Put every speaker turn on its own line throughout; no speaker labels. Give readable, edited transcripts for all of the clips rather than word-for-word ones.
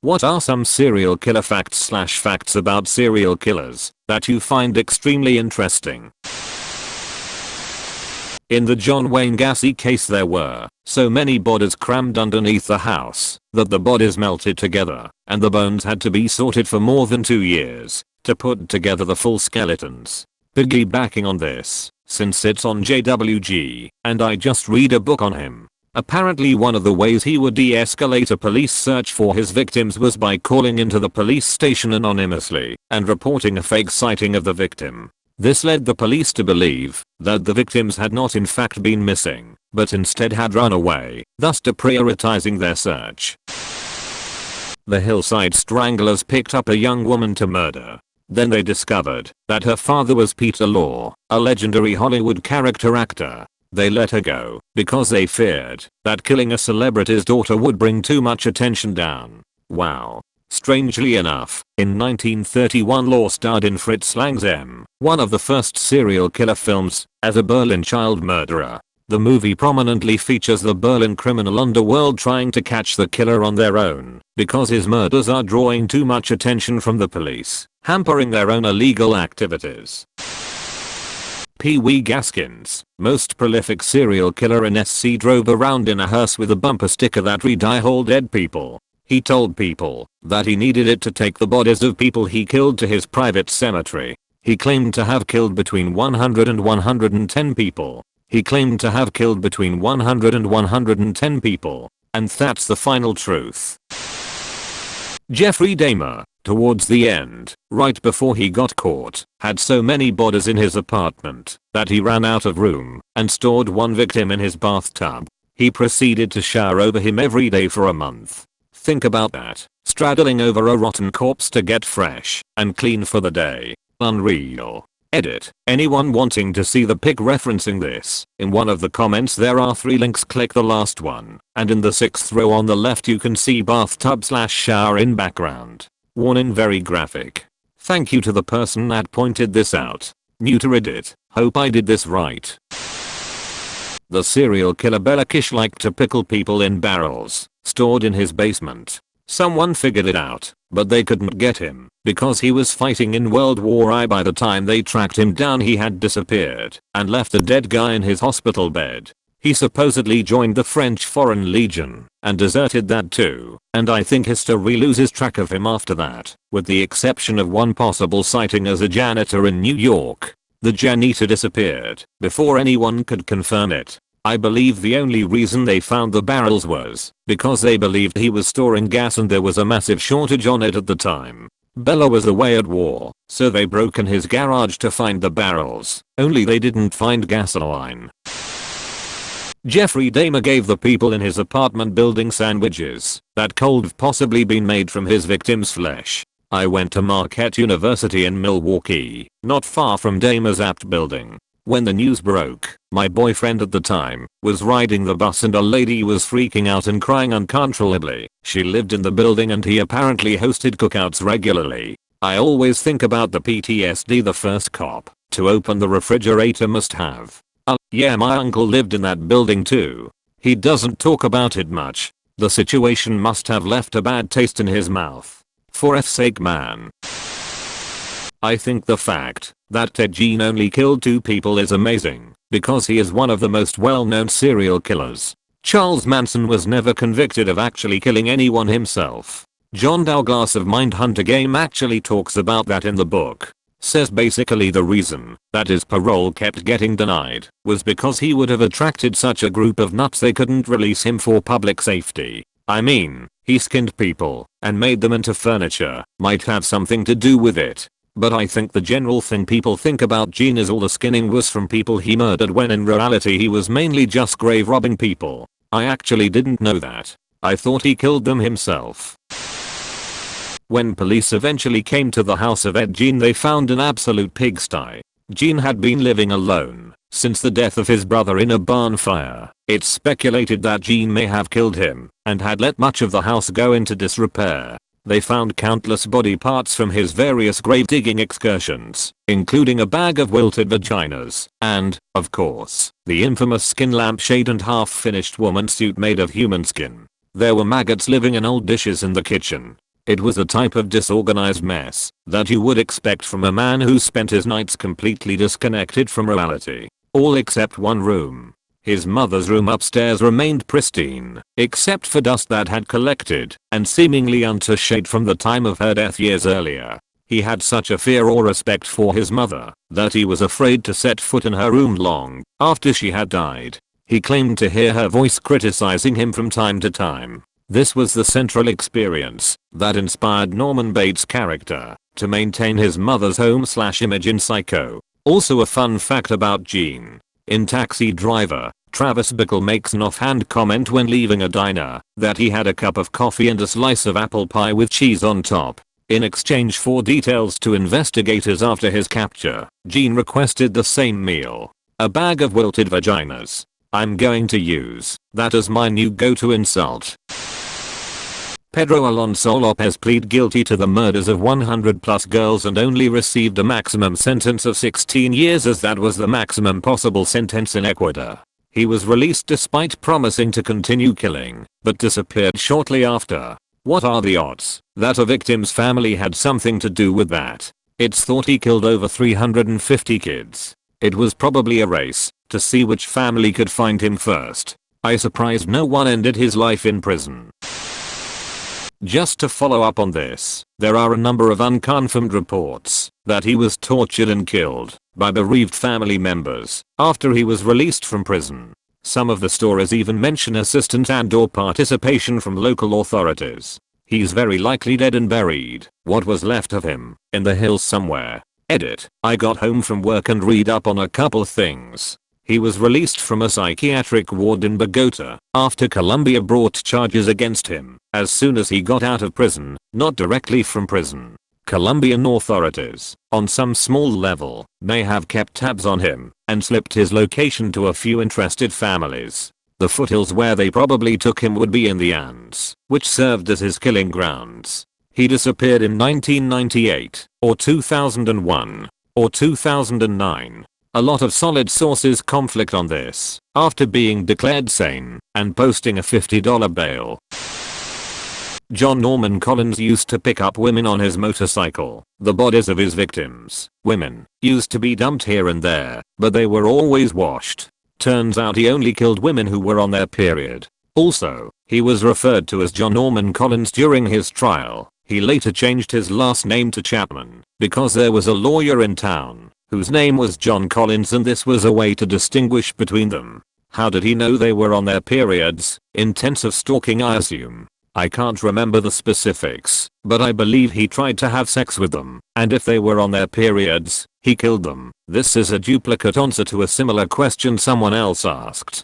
What are some serial killer facts about serial killers that you find extremely interesting? In the John Wayne Gacy case, there were so many bodies crammed underneath the house that the bodies melted together and the bones had to be sorted for more than 2 years to put together the full skeletons. Piggybacking on this, since it's on JWG and I just read a book on him, apparently one of the ways he would de-escalate a police search for his victims was by calling into the police station anonymously and reporting a fake sighting of the victim. This led the police to believe that the victims had not in fact been missing, but instead had run away, thus deprioritizing their search. The Hillside Stranglers picked up a young woman to murder. Then they discovered that her father was Peter Law, a legendary Hollywood character actor. They let her go because they feared that killing a celebrity's daughter would bring too much attention down. Wow. Strangely enough, in 1931 Law starred in Fritz Lang's M, one of the first serial killer films, as a Berlin child murderer. The movie prominently features the Berlin criminal underworld trying to catch the killer on their own because his murders are drawing too much attention from the police, hampering their own illegal activities. Pee Wee Gaskins, most prolific serial killer in SC, drove around in a hearse with a bumper sticker that read "I hold dead people." He told people that he needed it to take the bodies of people he killed to his private cemetery. He claimed to have killed between 100 and 110 people. He claimed to have killed between 100 and 110 people. And that's the final truth. Jeffrey Dahmer, towards the end, right before he got caught, had so many bodies in his apartment that he ran out of room and stored one victim in his bathtub. He proceeded to shower over him every day for a month. Think about that, straddling over a rotten corpse to get fresh and clean for the day. Unreal. Edit. Anyone wanting to see the pic referencing this, in one of the comments there are 3 links, click the last one, and in the 6th row on the left you can see bathtub/shower in background. Warning, very graphic. Thank you to the person that pointed this out. New to Reddit, hope I did this right. The serial killer Bela Kish liked to pickle people in barrels stored in his basement. Someone figured it out, but they couldn't get him because he was fighting in World War I. By the time they tracked him down he had disappeared and left a dead guy in his hospital bed. He supposedly joined the French Foreign Legion and deserted that too, and I think history loses track of him after that, with the exception of one possible sighting as a janitor in New York. The janitor disappeared before anyone could confirm it. I believe the only reason they found the barrels was because they believed he was storing gas and there was a massive shortage on it at the time. Bela was away at war, so they broke in his garage to find the barrels, only they didn't find gasoline. Jeffrey Dahmer gave the people in his apartment building sandwiches that could have possibly been made from his victim's flesh. I went to Marquette University in Milwaukee, not far from Dahmer's apt building. When the news broke, my boyfriend at the time was riding the bus and a lady was freaking out and crying uncontrollably. She lived in the building and he apparently hosted cookouts regularly. I always think about the PTSD the first cop to open the refrigerator must have. Yeah, my uncle lived in that building too. He doesn't talk about it much. The situation must have left a bad taste in his mouth. For F's sake, man. I think the fact that Ted Gein only killed 2 people is amazing, because he is one of the most well-known serial killers. Charles Manson was never convicted of actually killing anyone himself. John Douglas of Mindhunter Game actually talks about that in the book. Says basically the reason that his parole kept getting denied was because he would have attracted such a group of nuts they couldn't release him for public safety. I mean, he skinned people and made them into furniture, might have something to do with it. But I think the general thing people think about Gein is all the skinning was from people he murdered, when in reality he was mainly just grave robbing people. I actually didn't know that. I thought he killed them himself. When police eventually came to the house of Ed Gein, they found an absolute pigsty. Gein had been living alone since the death of his brother in a barn fire. It's speculated that Gein may have killed him and had let much of the house go into disrepair. They found countless body parts from his various grave digging excursions, including a bag of wilted vaginas, and, of course, the infamous skin lampshade and half-finished woman's suit made of human skin. There were maggots living in old dishes in the kitchen. It was a type of disorganized mess that you would expect from a man who spent his nights completely disconnected from reality. All except one room. His mother's room upstairs remained pristine, except for dust that had collected and seemingly untouched from the time of her death years earlier. He had such a fear or respect for his mother that he was afraid to set foot in her room long after she had died. He claimed to hear her voice criticizing him from time to time. This was the central experience that inspired Norman Bates' character to maintain his mother's home/image in Psycho. Also a fun fact about Gene. In Taxi Driver, Travis Bickle makes an offhand comment when leaving a diner that he had a cup of coffee and a slice of apple pie with cheese on top. In exchange for details to investigators after his capture, Gene requested the same meal. A bag of wilted vaginas. I'm going to use that as my new go-to insult. Pedro Alonso Lopez pleaded guilty to the murders of 100 plus girls and only received a maximum sentence of 16 years, as that was the maximum possible sentence in Ecuador. He was released despite promising to continue killing, but disappeared shortly after. What are the odds that a victim's family had something to do with that? It's thought he killed over 350 kids. It was probably a race to see which family could find him first. I surprised no one ended his life in prison. Just to follow up on this, there are a number of unconfirmed reports that he was tortured and killed by bereaved family members after he was released from prison. Some of the stories even mention assistance and/or participation from local authorities. He's very likely dead and buried, what was left of him, in the hills somewhere. Edit. I got home from work and read up on a couple things. He was released from a psychiatric ward in Bogota after Colombia brought charges against him as soon as he got out of prison, not directly from prison. Colombian authorities, on some small level, may have kept tabs on him and slipped his location to a few interested families. The foothills where they probably took him would be in the Andes, which served as his killing grounds. He disappeared in 1998, or 2001, or 2009. A lot of solid sources conflict on this, after being declared sane and posting a $50 bail. John Norman Collins used to pick up women on his motorcycle. The bodies of his victims, women, used to be dumped here and there, but they were always washed. Turns out he only killed women who were on their period. Also, he was referred to as John Norman Collins during his trial. He later changed his last name to Chapman because there was a lawyer in town whose name was John Collins, and this was a way to distinguish between them. How did he know they were on their periods? Intensive stalking, I assume. I can't remember the specifics, but I believe he tried to have sex with them, and if they were on their periods, he killed them. This is a duplicate answer to a similar question someone else asked.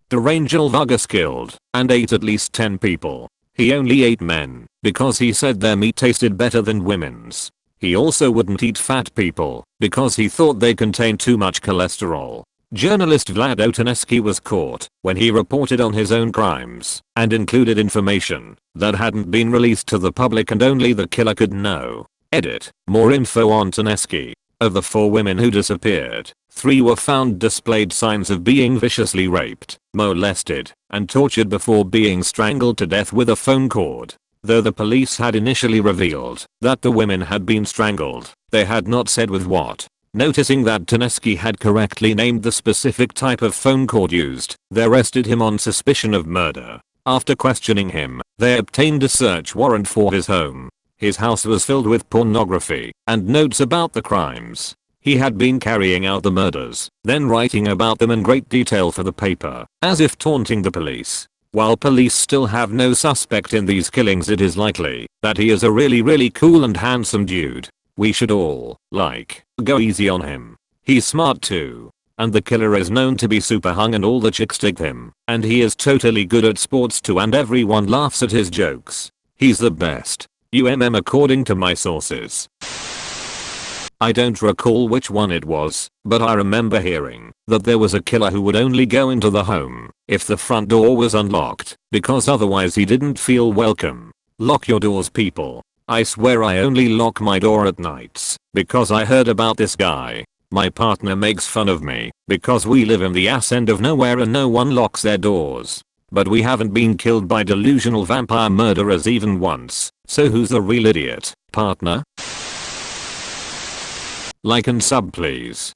Derangel Vargas killed and ate at least 10 people. He only ate men because he said their meat tasted better than women's. He also wouldn't eat fat people because he thought they contained too much cholesterol. Journalist Vlad Otaneski was caught when he reported on his own crimes and included information that hadn't been released to the public and only the killer could know. Edit. More info on Taneski. Of the 4 women who disappeared, 3 were found displayed signs of being viciously raped, molested, and tortured before being strangled to death with a phone cord. Though the police had initially revealed that the women had been strangled, they had not said with what. Noticing that Taneski had correctly named the specific type of phone cord used, they arrested him on suspicion of murder. After questioning him, they obtained a search warrant for his home. His house was filled with pornography and notes about the crimes. He had been carrying out the murders, then writing about them in great detail for the paper, as if taunting the police. While police still have no suspect in these killings, it is likely that he is a really cool and handsome dude. We should all, go easy on him. He's smart too. And the killer is known to be super hung and all the chicks dig him. And he is totally good at sports too and everyone laughs at his jokes. He's the best. According to my sources. I don't recall which one it was, but I remember hearing that there was a killer who would only go into the home if the front door was unlocked, because otherwise he didn't feel welcome. Lock your doors, people. I swear I only lock my door at nights because I heard about this guy. My partner makes fun of me because we live in the ass end of nowhere and no one locks their doors. But we haven't been killed by delusional vampire murderers even once. So who's the real idiot, partner? Like and sub please.